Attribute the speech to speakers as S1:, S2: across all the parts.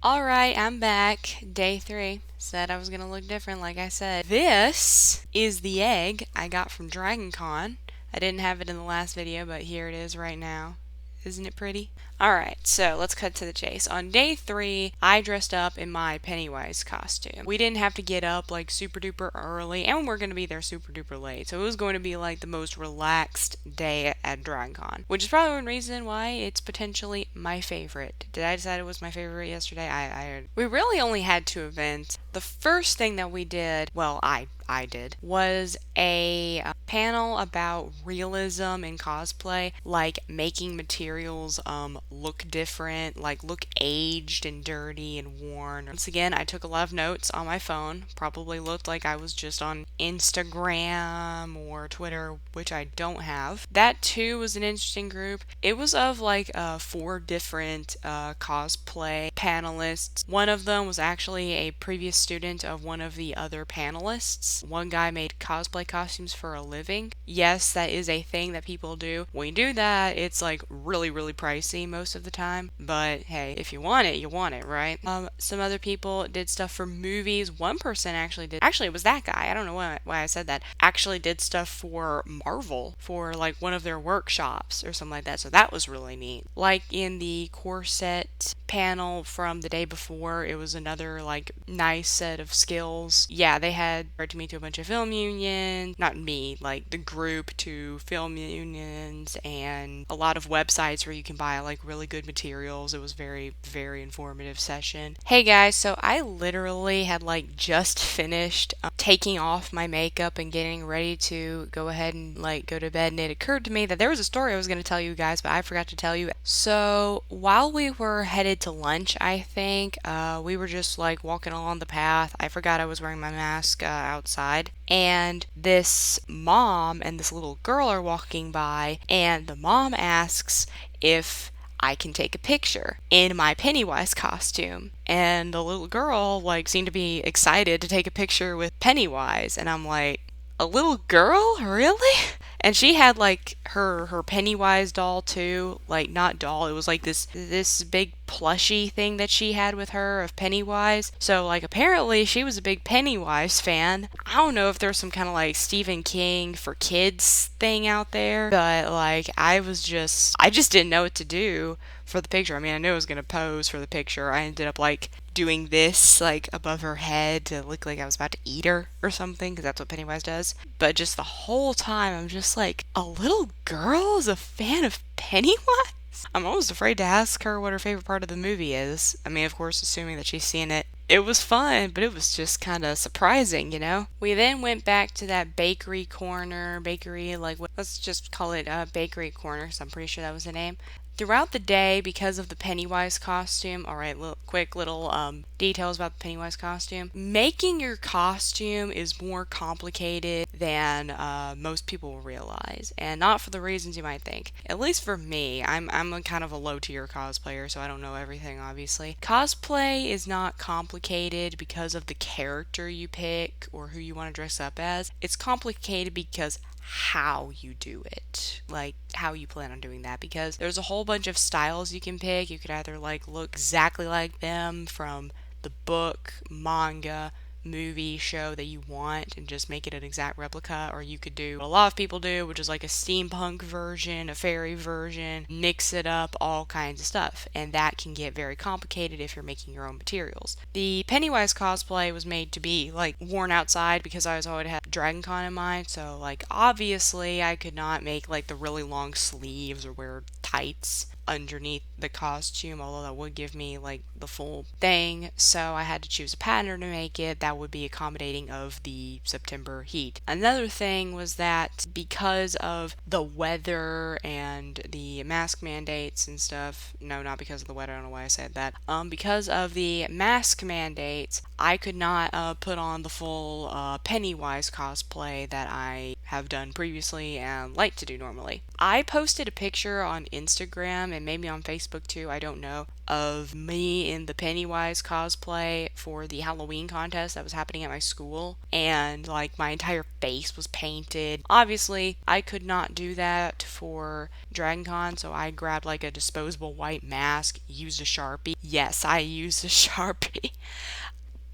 S1: Alright, I'm back. Day 3. Said I was gonna look different, like I said. This is the egg I got from DragonCon. I didn't have it in the last video, but here it is right now. Isn't it pretty? Alright, so let's cut to the chase. On day 3, I dressed up in my Pennywise costume. We didn't have to get up like super duper early, and we're gonna be there super duper late. So it was going to be like the most relaxed day at DragonCon, which is probably one reason why it's potentially my favorite. Did I decide it was my favorite yesterday? We really only had 2 events. The first thing that we did, well, I did, was a panel about realism in cosplay, like making materials look different, like look aged and dirty and worn. Once again, I took a lot of notes on my phone. Probably looked like I was just on Instagram or Twitter, which I don't have. That too was an interesting group. It was of like 4 different cosplay panelists. One of them was actually a previous student of one of the other panelists. One guy made cosplay costumes for a living. Yes, that is a thing that people do. When you do that, it's like really, really pricey most of the time. But hey, if you want it, you want it, right? Some other people did stuff for movies. One person actually it was that guy. I don't know why I said that. Actually did stuff for Marvel for like one of their workshops or something like that. So that was really neat. Like in the corset panel from the day before, it was another like nice set of skills. Yeah, they had read to me to a bunch of film unions, not me, like the group to film unions, and a lot of websites where you can buy like really good materials. It was very, very informative session. Hey guys, so I literally had like just finished taking off my makeup and getting ready to go ahead and like go to bed, and it occurred to me that there was a story I was going to tell you guys, but I forgot to tell you. So while we were headed to lunch, I think we were just like walking along the path. I forgot I was wearing my mask outside, and this mom and this little girl are walking by, and the mom asks if I can take a picture in my Pennywise costume. And the little girl like seemed to be excited to take a picture with Pennywise, and I'm like, a little girl? Really? And she had like her Pennywise doll too, like not doll, it was like this big plushie thing that she had with her of Pennywise. So like apparently she was a big Pennywise fan. I don't know if there's some kind of like Stephen King for kids thing out there, but like I just didn't know what to do for the picture. I mean, I knew I was gonna pose for the picture. I ended up like doing this like above her head to look like I was about to eat her or something, because that's what Pennywise does. But just the whole time I'm just like, a little girl is a fan of Pennywise? I'm almost afraid to ask her what her favorite part of the movie is. I mean, of course, assuming that she's seen it. It was fun, but it was just kind of surprising, you know? We then went back to that bakery corner, let's just call it a bakery corner, because I'm pretty sure that was the name. Throughout the day, because of the Pennywise costume, alright, quick little details about the Pennywise costume. Making your costume is more complicated than most people will realize, and not for the reasons you might think. At least for me, I'm a kind of a low tier cosplayer, so I don't know everything, obviously. Cosplay is not complicated because of the character you pick or who you want to dress up as. It's complicated because how you do it, like how you plan on doing that, because there's a whole bunch of styles you can pick. You could either like look exactly like them from the book, manga, movie, show that you want and just make it an exact replica, or you could do what a lot of people do, which is like a steampunk version, a fairy version, mix it up, all kinds of stuff, and that can get very complicated if you're making your own materials. The Pennywise cosplay was made to be like worn outside because I was already had DragonCon in mind, so like obviously I could not make like the really long sleeves or wear tights underneath the costume, although that would give me like the full thing. So I had to choose a pattern to make it that would be accommodating of the September heat. Another thing was that because of the weather and the mask mandates and stuff, no, not because of the weather, I don't know why I said that, because of the mask mandates, I could not put on the full Pennywise cosplay that I have done previously and like to do normally. I posted a picture on Instagram and maybe on Facebook too, I don't know, of me in the Pennywise cosplay for the Halloween contest that was happening at my school. And like my entire face was painted. Obviously, I could not do that for DragonCon, so I grabbed like a disposable white mask, used a Sharpie. Yes, I used a Sharpie.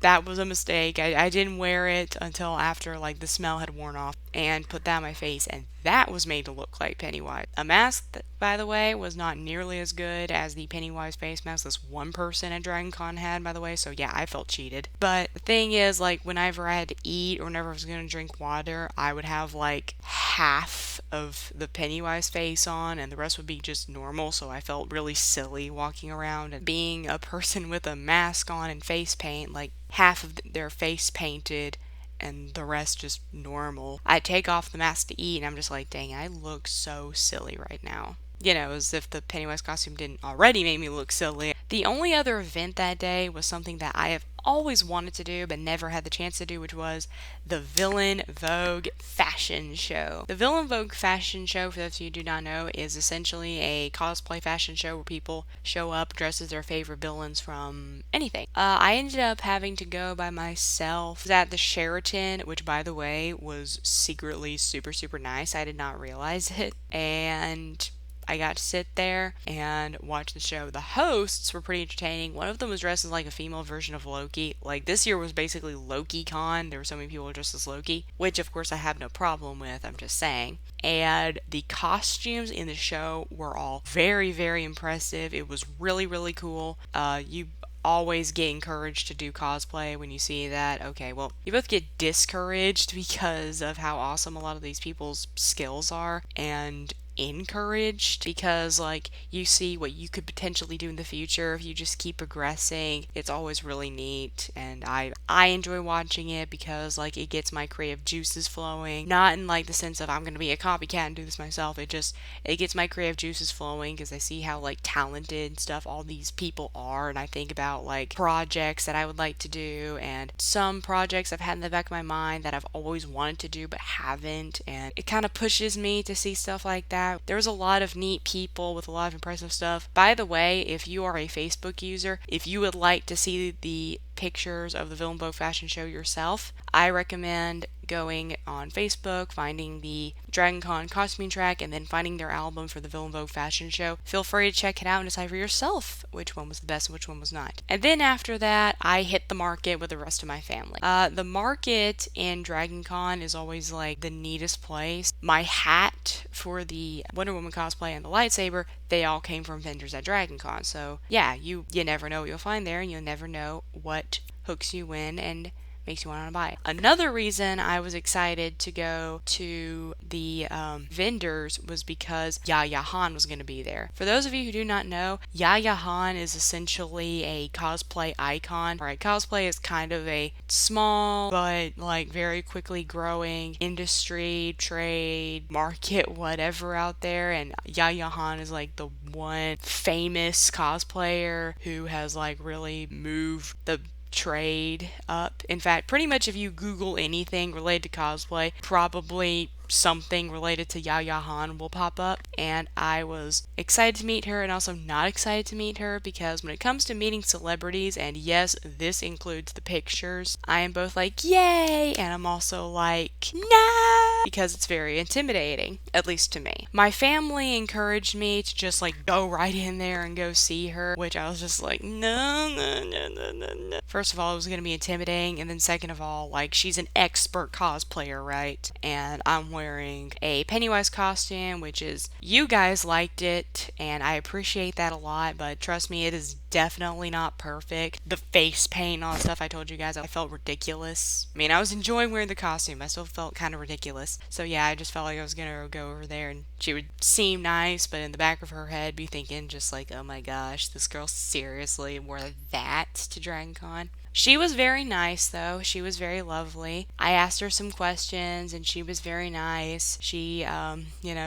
S1: That was a mistake. I didn't wear it until after like the smell had worn off and put that on my face, and that was made to look like Pennywise. A mask that, by the way, was not nearly as good as the Pennywise face mask this one person at DragonCon had, by the way, so yeah, I felt cheated. But the thing is, like, whenever I had to eat or whenever I was gonna drink water, I would have like half of the Pennywise face on and the rest would be just normal, so I felt really silly walking around and being a person with a mask on and face paint, like half of their face painted and the rest just normal. I take off the mask to eat and I'm just like, dang, I look so silly right now. You know, as if the Pennywise costume didn't already make me look silly. The only other event that day was something that I have always wanted to do but never had the chance to do, which was the Villain Vogue fashion show. The Villain Vogue fashion show, for those of you who do not know, is essentially a cosplay fashion show where people show up dressed as their favorite villains from anything. I ended up having to go by myself. It was at the Sheraton, which by the way was secretly super, super nice. I did not realize it. And I got to sit there and watch the show. The hosts were pretty entertaining. One of them was dressed as like a female version of Loki. Like this year was basically LokiCon. There were so many people dressed as Loki, which of course I have no problem with. I'm just saying. And the costumes in the show were all very, very impressive. It was really, really cool. You always get encouraged to do cosplay when you see that. Okay, well, you both get discouraged because of how awesome a lot of these people's skills are, and encouraged because like you see what you could potentially do in the future if you just keep progressing. It's always really neat, and I enjoy watching it because like it gets my creative juices flowing, not in like the sense of I'm gonna be a copycat and do this myself. It gets my creative juices flowing because I see how like talented and stuff all these people are, and I think about like projects that I would like to do, and some projects I've had in the back of my mind that I've always wanted to do but haven't, and it kind of pushes me to see stuff like that. There's a lot of neat people with a lot of impressive stuff. By the way, if you are a Facebook user, if you would like to see the pictures of the Villain Vogue fashion show yourself, I recommend going on Facebook, finding the DragonCon costuming track, and then finding their album for the Villain Vogue fashion show. Feel free to check it out and decide for yourself which one was the best and which one was not. And then after that, I hit the market with the rest of my family. The market in DragonCon is always like the neatest place. My hat for the Wonder Woman cosplay and the lightsaber, they all came from vendors at DragonCon. So yeah, you never know what you'll find there, and you'll never know what hooks you in and makes you want to buy it. Another reason I was excited to go to the vendors was because Yaya Han was going to be there. For those of you who do not know, Yaya Han is essentially a cosplay icon. Alright, cosplay is kind of a small but like very quickly growing industry, trade, market, whatever out there, and Yaya Han is like the one famous cosplayer who has like really moved the trade up. In fact, pretty much if you Google anything related to cosplay, probably something related to Yaya Han will pop up, and I was excited to meet her and also not excited to meet her because when it comes to meeting celebrities, and yes, this includes the pictures, I am both like, yay, and I'm also like, nah, because it's very intimidating, at least to me. My family encouraged me to just like go right in there and go see her, which I was just like, no, no, no, no, no, no. First of all, it was going to be intimidating, and then second of all, like, she's an expert cosplayer, right? And I'm wearing a Pennywise costume, which is, you guys liked it, and I appreciate that a lot, but trust me, it is definitely not perfect. The face paint and all that stuff, I told you guys, I felt ridiculous. I mean, I was enjoying wearing the costume, I still felt kind of ridiculous. So yeah, I just felt like I was gonna go over there and she would seem nice, but in the back of her head be thinking just like, oh my gosh, this girl seriously wore that to DragonCon. She was very nice, though. She was very lovely. I asked her some questions, and she was very nice. She,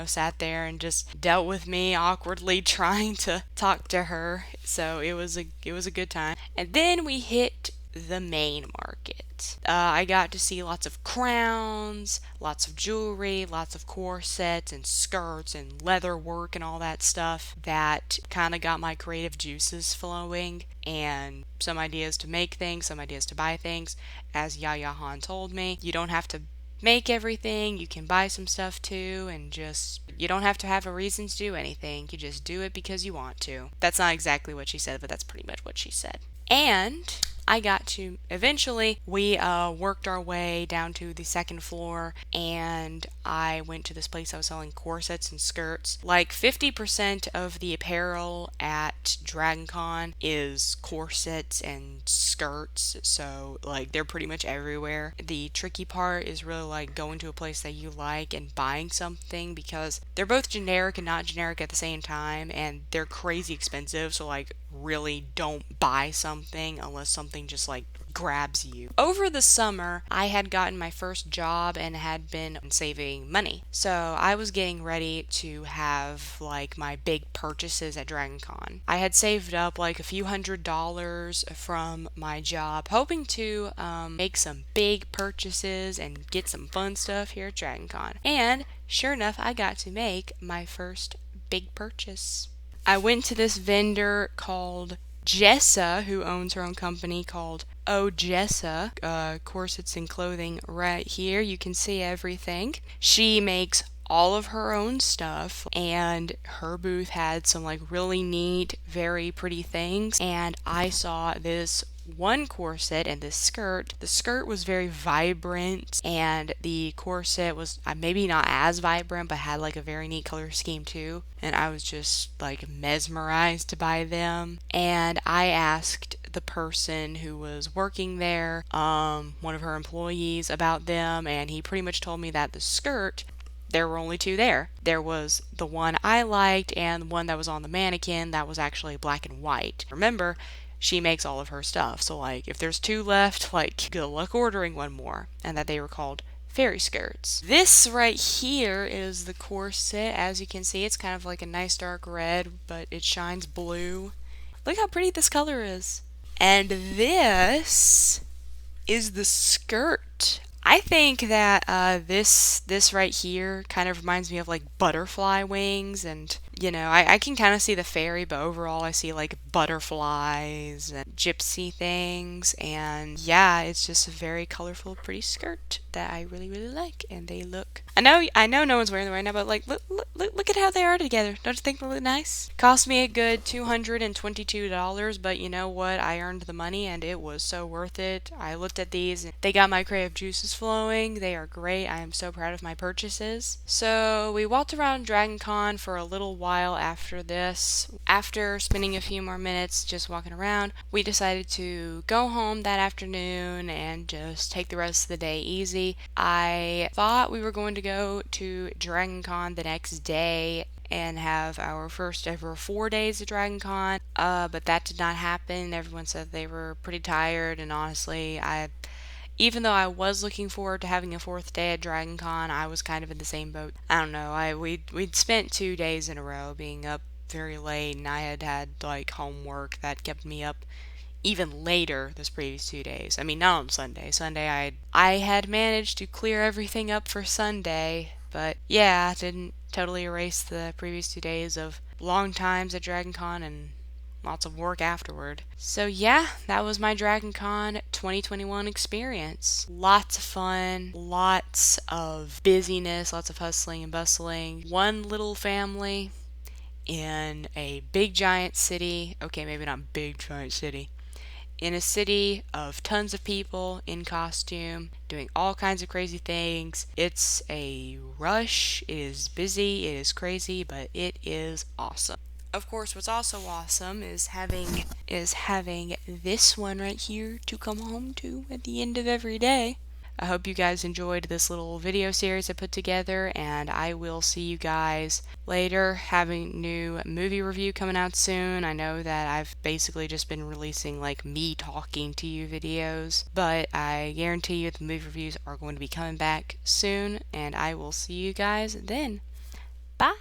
S1: sat there and just dealt with me awkwardly trying to talk to her. So it was a good time. And then we hit the main market. it. I got to see lots of crowns, lots of jewelry, lots of corsets and skirts and leather work and all that stuff that kind of got my creative juices flowing, and some ideas to make things, some ideas to buy things. As Yaya Han told me, you don't have to make everything, you can buy some stuff too, and just, you don't have to have a reason to do anything, you just do it because you want to. That's not exactly what she said, but that's pretty much what she said. And I got to, eventually, we worked our way down to the second floor, and I went to this place that was selling corsets and skirts. Like 50% of the apparel at DragonCon is corsets and skirts, so like they're pretty much everywhere. The tricky part is really like going to a place that you like and buying something, because they're both generic and not generic at the same time, and they're crazy expensive, so like really don't buy something unless something just like grabs you. Over the summer, I had gotten my first job and had been saving money. So I was getting ready to have like my big purchases at DragonCon. I had saved up like a few $100s from my job, hoping to make some big purchases and get some fun stuff here at DragonCon. And sure enough, I got to make my first big purchase. I went to this vendor called Jessa, who owns her own company called Jessa, corsets and clothing. Right here, you can see everything. She makes all of her own stuff, and her booth had some like really neat, very pretty things. And I saw this one corset and this skirt. The skirt was very vibrant, and the corset was maybe not as vibrant, but had like a very neat color scheme too. And I was just like mesmerized by them. And I asked the person who was working there, one of her employees, about them, and he pretty much told me that the skirt, there were only two there. There was the one I liked and the one that was on the mannequin that was actually black and white. Remember, she makes all of her stuff, so like if there's two left, like good luck ordering one more. And that they were called fairy skirts. This right here is the corset. As you can see, it's kind of like a nice dark red, but it shines blue. Look how pretty this color is. And this is the skirt. I think that this right here kind of reminds me of like butterfly wings, and you know, I can kind of see the fairy, but overall I see like butterflies and gypsy things, and yeah, it's just a very colorful, pretty skirt that I really, really like, and they look, I know no one's wearing them right now, but like look at how they are together. Don't you think they look nice? Cost me a good $222, but you know what? I earned the money, and it was so worth it. I looked at these, and they got my creative juices flowing. They are great. I am so proud of my purchases. So we walked around DragonCon for a little while after this. After spending a few more minutes just walking around, we decided to go home that afternoon and just take the rest of the day easy. I thought we were going to go to DragonCon the next day and have our first ever 4 days of DragonCon, but that did not happen. Everyone said they were pretty tired, and honestly, even though I was looking forward to having a fourth day at DragonCon, I was kind of in the same boat. I don't know, we'd spent 2 days in a row being up very late, and I had like homework that kept me up even later this previous 2 days. I mean, not on Sunday. Sunday I had managed to clear everything up for Sunday, but yeah, didn't totally erase the previous 2 days of long times at DragonCon and lots of work afterward. So yeah, that was my DragonCon 2021 experience. Lots of fun, lots of busyness, lots of hustling and bustling. One little family in a big giant city. Okay, maybe not big giant city. In a city of tons of people in costume, doing all kinds of crazy things. It's a rush, it is busy, it is crazy, but it is awesome. Of course, what's also awesome is having this one right here to come home to at the end of every day. I hope you guys enjoyed this little video series I put together, and I will see you guys later. Having new movie review coming out soon. I know that I've basically just been releasing like me talking to you videos, but I guarantee you the movie reviews are going to be coming back soon, and I will see you guys then. Bye!